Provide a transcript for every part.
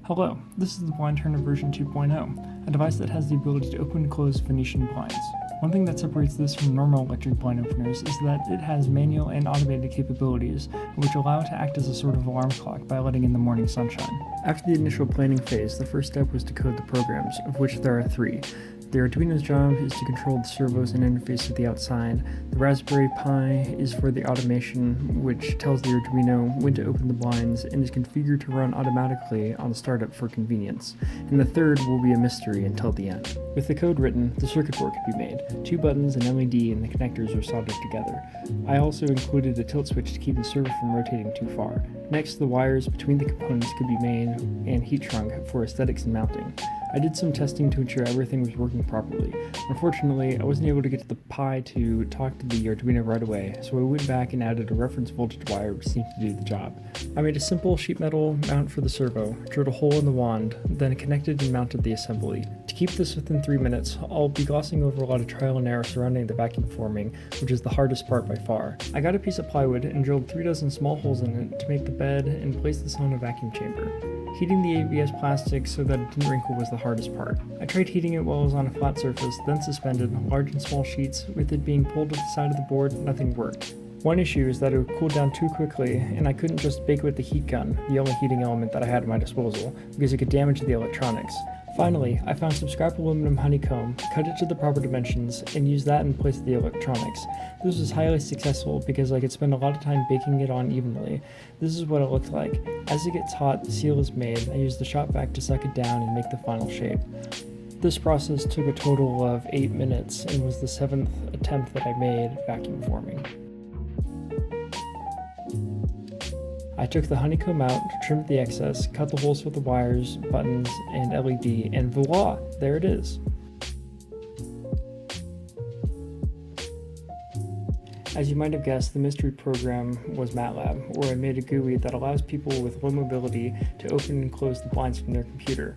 Hello, this is the Blind Turner version 2.0, a device that has the ability to open and close Venetian blinds. One thing that separates this from normal electric blind openers is that it has manual and automated capabilities, which allow it to act as a sort of alarm clock by letting in the morning sunshine. After the initial planning phase, the first step was to code the programs, of which there are 3. The Arduino's job is to control the servos and interface with the outside. The Raspberry Pi is for the automation, which tells the Arduino when to open the blinds and is configured to run automatically on startup for convenience. And the third will be a mystery until the end. With the code written, the circuit board could be made. 2 buttons, an LED, and the connectors are soldered together. I also included a tilt switch to keep the servo from rotating too far. Next, the wires between the components could be made and heat shrunk for aesthetics and mounting. I did some testing to ensure everything was working properly. Unfortunately, I wasn't able to get to the Pi to talk to the Arduino right away, so I went back and added a reference voltage wire which seemed to do the job. I made a simple sheet metal mount for the servo, drilled a hole in the wand, then connected and mounted the assembly. To keep this within 3 minutes, I'll be glossing over a lot of trial and error surrounding the vacuum forming, which is the hardest part by far. I got a piece of plywood and drilled 3 dozen small holes in it to make the bed and placed this on a vacuum chamber. Heating the ABS plastic so that it didn't wrinkle was the hardest part. I tried heating it while it was on a flat surface, then suspended, large and small sheets. With it being pulled to the side of the board, nothing worked. One issue is that it would cool down too quickly, and I couldn't just bake it with the heat gun, the only heating element that I had at my disposal, because it could damage the electronics. Finally, I found some scrap aluminum honeycomb, cut it to the proper dimensions, and used that in place of the electronics. This was highly successful because I could spend a lot of time baking it on evenly. This is what it looked like. As it gets hot, the seal is made. I use the shop vac to suck it down and make the final shape. This process took a total of 8 minutes and was the 7th attempt that I made vacuum forming. I took the honeycomb out, trimmed the excess, cut the holes for the wires, buttons, and LED, and voila! There it is. As you might have guessed, the mystery program was MATLAB, where I made a GUI that allows people with low mobility to open and close the blinds from their computer.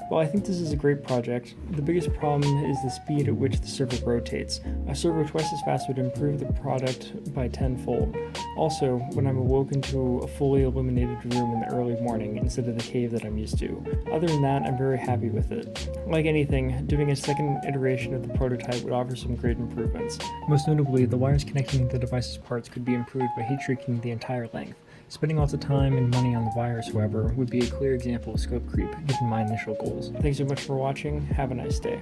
While I think this is a great project, the biggest problem is the speed at which the servo rotates. A servo twice as fast would improve the product by 10-fold. Also, when I'm awoken to a fully illuminated room in the early morning instead of the cave that I'm used to. Other than that, I'm very happy with it. Like anything, doing a second iteration of the prototype would offer some great improvements. Most notably, the wires connecting the device's parts could be improved by heat shrinking the entire length. Spending lots of time and money on the wires, however, would be a clear example of scope creep given my initial goals. Thanks so much for watching. Have a nice day.